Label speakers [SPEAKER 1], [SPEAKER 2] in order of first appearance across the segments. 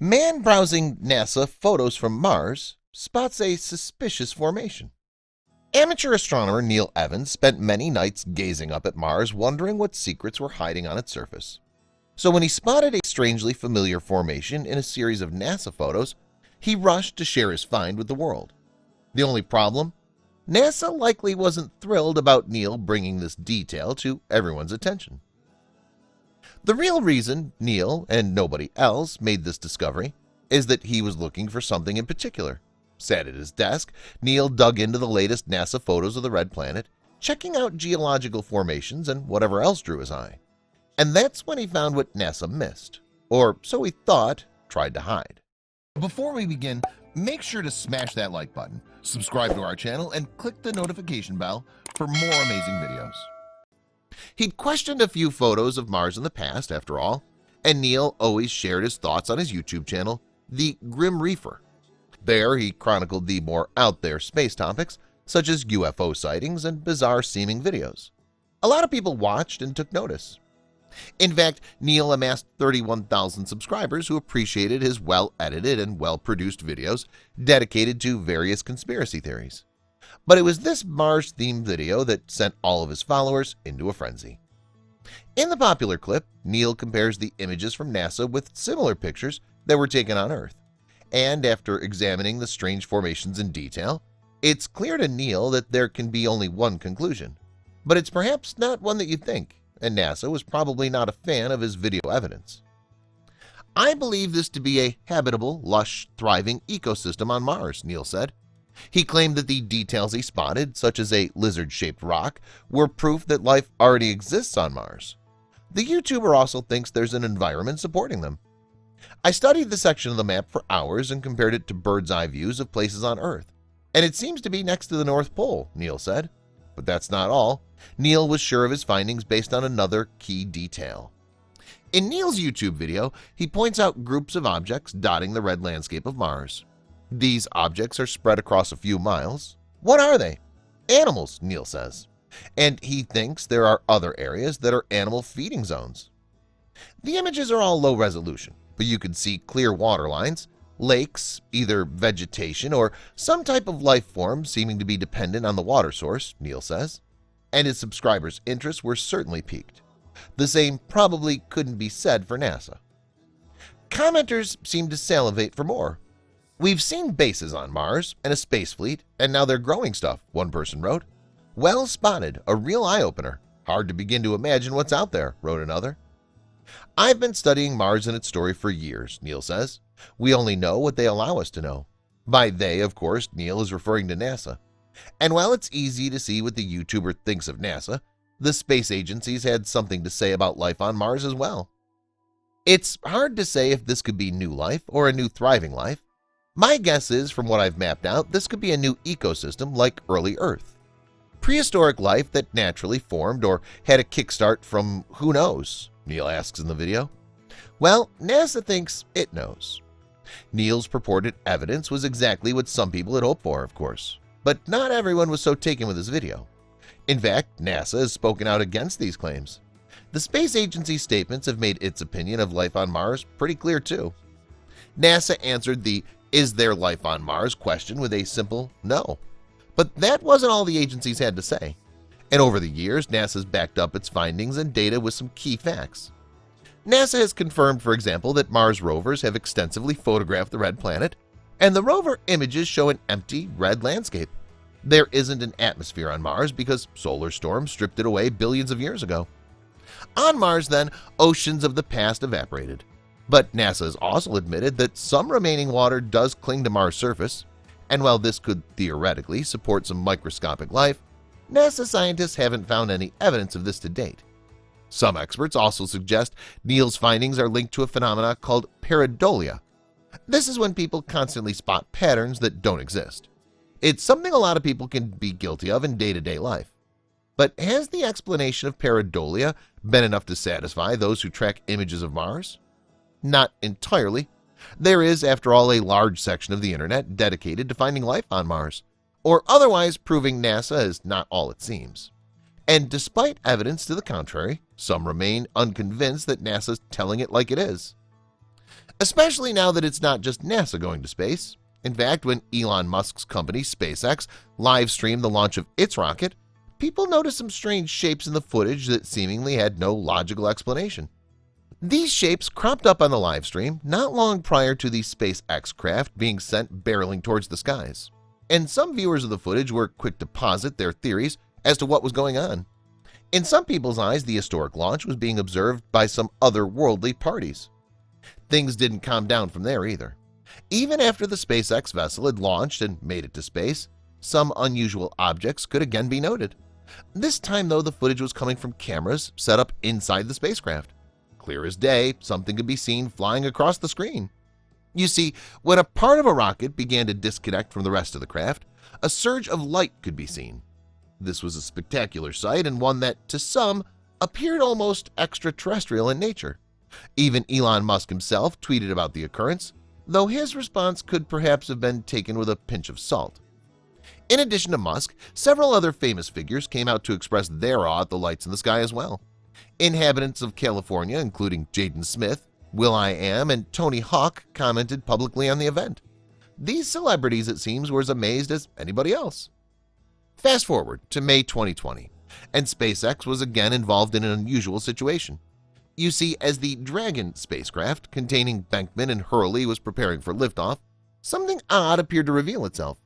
[SPEAKER 1] Man browsing NASA photos from Mars spots a suspicious formation. Amateur astronomer Neil Evans spent many nights gazing up at Mars, wondering what secrets were hiding on its surface. So when he spotted a strangely familiar formation in a series of NASA photos, he rushed to share his find with the world. The only problem? NASA likely wasn't thrilled about Neil bringing this detail to everyone's attention. The real reason Neil and nobody else made this discovery is that he was looking for something in particular. Sat at his desk, Neil dug into the latest NASA photos of the red planet, checking out geological formations and whatever else drew his eye. And that's when he found what NASA missed, or so he thought, tried to hide. Before we begin, make sure to smash that like button, subscribe to our channel, and click the notification bell for more amazing videos. He'd questioned a few photos of Mars in the past, after all, and Neil always shared his thoughts on his YouTube channel, The Grim Reefer. There, he chronicled the more out-there space topics, such as UFO sightings and bizarre-seeming videos. A lot of people watched and took notice. In fact, Neil amassed 31,000 subscribers who appreciated his well-edited and well-produced videos dedicated to various conspiracy theories. But it was this Mars-themed video that sent all of his followers into a frenzy. In the popular clip, Neil compares the images from NASA with similar pictures that were taken on Earth. And after examining the strange formations in detail, it's clear to Neil that there can be only one conclusion. But it's perhaps not one that you'd think, and NASA was probably not a fan of his video evidence. "I believe this to be a habitable, lush, thriving ecosystem on Mars," Neil said. He claimed that the details he spotted, such as a lizard-shaped rock, were proof that life already exists on Mars. The YouTuber also thinks there's an environment supporting them. "I studied the section of the map for hours and compared it to bird's-eye views of places on Earth, and it seems to be next to the North Pole," Neil said. But that's not all. Neil was sure of his findings based on another key detail. In Neil's YouTube video, he points out groups of objects dotting the red landscape of Mars. These objects are spread across a few miles. What are they? Animals, Neil says. And he thinks there are other areas that are animal feeding zones. The images are all low resolution, but you can see clear water lines, lakes, either vegetation or some type of life form seeming to be dependent on the water source, Neil says. And his subscribers' interests were certainly piqued. The same probably couldn't be said for NASA. Commenters seem to salivate for more. "We've seen bases on Mars and a space fleet, and now they're growing stuff," one person wrote. "Well spotted, a real eye-opener. Hard to begin to imagine what's out there," wrote another. "I've been studying Mars and its story for years," Neil says. "We only know what they allow us to know." By they, of course, Neil is referring to NASA. And while it's easy to see what the YouTuber thinks of NASA, the space agencies had something to say about life on Mars as well. It's hard to say if this could be new life or a new thriving life. My guess is, from what I've mapped out, this could be a new ecosystem like early Earth. Prehistoric life that naturally formed or had a kickstart from who knows, Neil asks in the video. Well, NASA thinks it knows. Neil's purported evidence was exactly what some people had hoped for, of course. But not everyone was so taken with his video. In fact, NASA has spoken out against these claims. The space agency's statements have made its opinion of life on Mars pretty clear too. NASA answered the "Is there life on Mars?" question with a simple no. But that wasn't all the agencies had to say. And over the years, NASA's backed up its findings and data with some key facts. NASA has confirmed, for example, that Mars rovers have extensively photographed the red planet, and the rover images show an empty red landscape. There isn't an atmosphere on Mars because solar storms stripped it away billions of years ago. On Mars, then, oceans of the past evaporated. But NASA has also admitted that some remaining water does cling to Mars' surface, and while this could theoretically support some microscopic life, NASA scientists haven't found any evidence of this to date. Some experts also suggest Neil's findings are linked to a phenomenon called pareidolia. This is when people constantly spot patterns that don't exist. It's something a lot of people can be guilty of in day-to-day life. But has the explanation of pareidolia been enough to satisfy those who track images of Mars? Not entirely. There is, after all, a large section of the internet dedicated to finding life on Mars, or otherwise proving NASA is not all it seems. And despite evidence to the contrary, some remain unconvinced that NASA's telling it like it is. especially now that it's not just NASA going to space. In fact, when Elon Musk's company, SpaceX, live-streamed the launch of its rocket, people noticed some strange shapes in the footage that seemingly had no logical explanation. These shapes cropped up on the live stream not long prior to the SpaceX craft being sent barreling towards the skies, and some viewers of the footage were quick to posit their theories as to what was going on. In some people's eyes, the historic launch was being observed by some otherworldly parties. Things didn't calm down from there either. Even after the SpaceX vessel had launched and made it to space, some unusual objects could again be noted. This time, though, the footage was coming from cameras set up inside the spacecraft. Clear as day, something could be seen flying across the screen. You see, when a part of a rocket began to disconnect from the rest of the craft, a surge of light could be seen. This was a spectacular sight and one that, to some, appeared almost extraterrestrial in nature. Even Elon Musk himself tweeted about the occurrence, though his response could perhaps have been taken with a pinch of salt. In addition to Musk, several other famous figures came out to express their awe at the lights in the sky as well. Inhabitants of California, including Jaden Smith, will.i.am, and Tony Hawk, commented publicly on the event. These celebrities, it seems, were as amazed as anybody else. Fast forward to May 2020, and SpaceX was again involved in an unusual situation. You see, as the Dragon spacecraft containing Benkman and Hurley was preparing for liftoff, something odd appeared to reveal itself.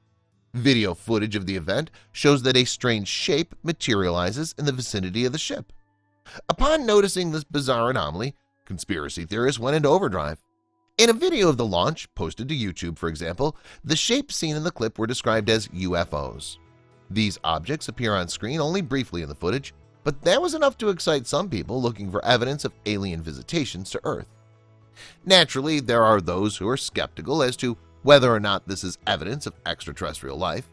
[SPEAKER 1] Video footage of the event shows that a strange shape materializes in the vicinity of the ship. Upon noticing this bizarre anomaly, conspiracy theorists went into overdrive. In a video of the launch, posted to YouTube for example, the shapes seen in the clip were described as UFOs. These objects appear on screen only briefly in the footage, but that was enough to excite some people looking for evidence of alien visitations to Earth. Naturally, there are those who are skeptical as to whether or not this is evidence of extraterrestrial life.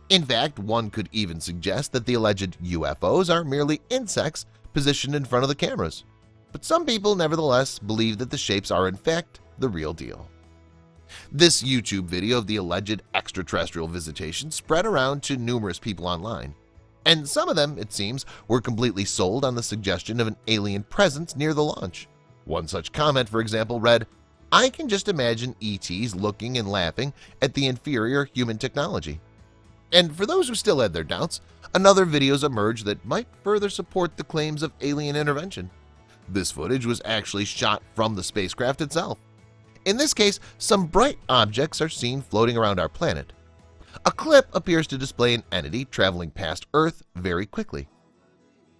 [SPEAKER 1] In fact, one could even suggest that the alleged UFOs are merely insects positioned in front of the cameras. But some people nevertheless believe that the shapes are in fact the real deal. This YouTube video of the alleged extraterrestrial visitation spread around to numerous people online, and some of them, it seems, were completely sold on the suggestion of an alien presence near the launch. One such comment, for example, read, "I can just imagine ETs looking and laughing at the inferior human technology." And for those who still had their doubts, another videos emerged that might further support the claims of alien intervention. This footage was actually shot from the spacecraft itself. In this case, some bright objects are seen floating around our planet. A clip appears to display an entity traveling past Earth very quickly.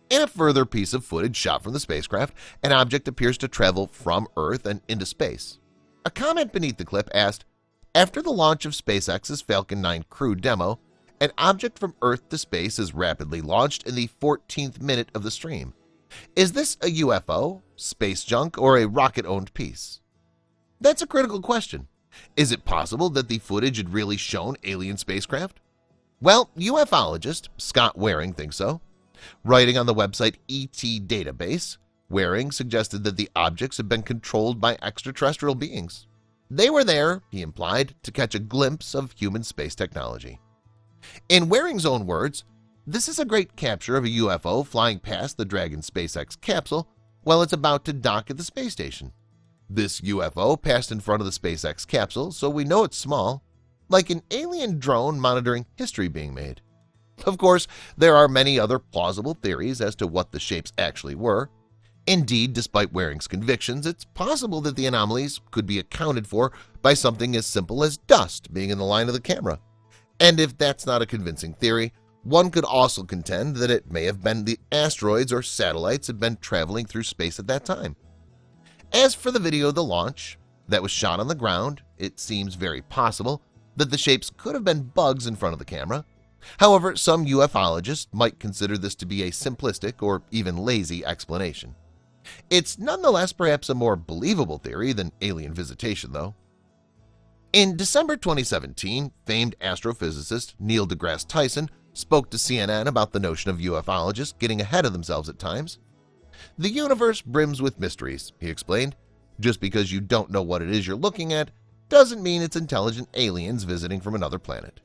[SPEAKER 1] In a further piece of footage shot from the spacecraft, an object appears to travel from Earth and into space. A comment beneath the clip asked, "After the launch of SpaceX's Falcon 9 crew demo, an object from Earth to space is rapidly launched in the 14th minute of the stream. Is this a UFO, space junk, or a rocket-owned piece?" That's a critical question. Is it possible that the footage had really shown alien spacecraft? Well, ufologist Scott Waring thinks so. Writing on the website ET Database, Waring suggested that the objects had been controlled by extraterrestrial beings. They were there, he implied, to catch a glimpse of human space technology. In Waring's own words, "This is a great capture of a UFO flying past the Dragon SpaceX capsule while it's about to dock at the space station. This UFO passed in front of the SpaceX capsule, so we know it's small, like an alien drone monitoring history being made." Of course, there are many other plausible theories as to what the shapes actually were. Indeed, despite Waring's convictions, it's possible that the anomalies could be accounted for by something as simple as dust being in the line of the camera. And if that's not a convincing theory, one could also contend that it may have been the asteroids or satellites had been traveling through space at that time. As for the video of the launch that was shot on the ground, it seems very possible that the shapes could have been bugs in front of the camera. However, some ufologists might consider this to be a simplistic or even lazy explanation. It's nonetheless perhaps a more believable theory than alien visitation, though. In December 2017, famed astrophysicist Neil deGrasse Tyson spoke to CNN about the notion of ufologists getting ahead of themselves at times. "The universe brims with mysteries," he explained. "Just because you don't know what it is you're looking at doesn't mean it's intelligent aliens visiting from another planet."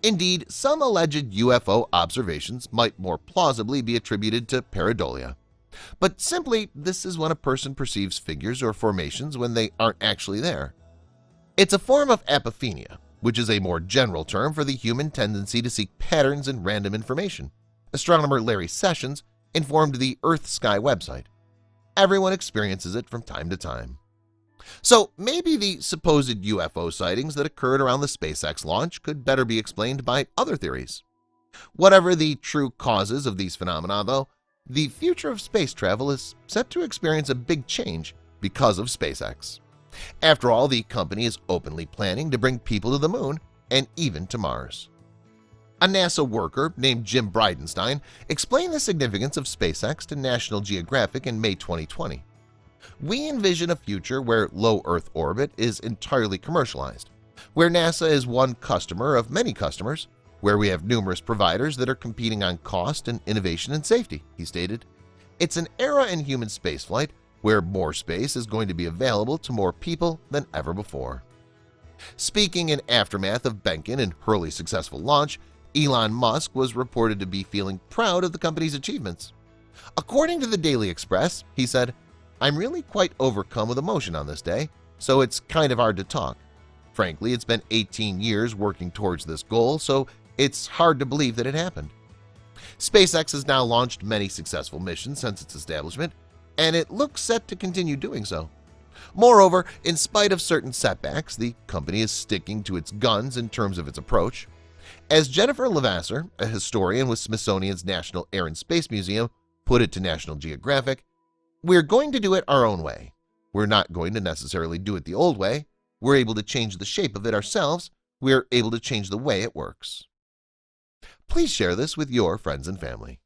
[SPEAKER 1] Indeed, some alleged UFO observations might more plausibly be attributed to pareidolia. But simply, this is when a person perceives figures or formations when they aren't actually there. It's a form of apophenia, which is a more general term for the human tendency to seek patterns in random information. Astronomer Larry Sessions informed the EarthSky website. Everyone experiences it from time to time. So maybe the supposed UFO sightings that occurred around the SpaceX launch could better be explained by other theories. Whatever the true causes of these phenomena, though, the future of space travel is set to experience a big change because of SpaceX. After all, the company is openly planning to bring people to the moon and even to Mars. A NASA worker named Jim Bridenstine explained the significance of SpaceX to National Geographic in May 2020. We envision a future where low Earth orbit is entirely commercialized, where NASA is one customer of many customers, where we have numerous providers that are competing on cost and innovation and safety, he stated. It's an era in human spaceflight where more space is going to be available to more people than ever before. Speaking in aftermath of Bencke and Hurley's successful launch, Elon Musk was reported to be feeling proud of the company's achievements. According to the Daily Express, he said, "I'm really quite overcome with emotion on this day, so it's kind of hard to talk. Frankly, it's been 18 years working towards this goal, so it's hard to believe that it happened." SpaceX has now launched many successful missions since its establishment, and it looks set to continue doing so. Moreover, in spite of certain setbacks, the company is sticking to its guns in terms of its approach. As Jennifer Levasseur, a historian with Smithsonian's National Air and Space Museum, put it to National Geographic, "We're going to do it our own way. We're not going to necessarily do it the old way. We're able to change the shape of it ourselves. We're able to change the way it works." Please share this with your friends and family.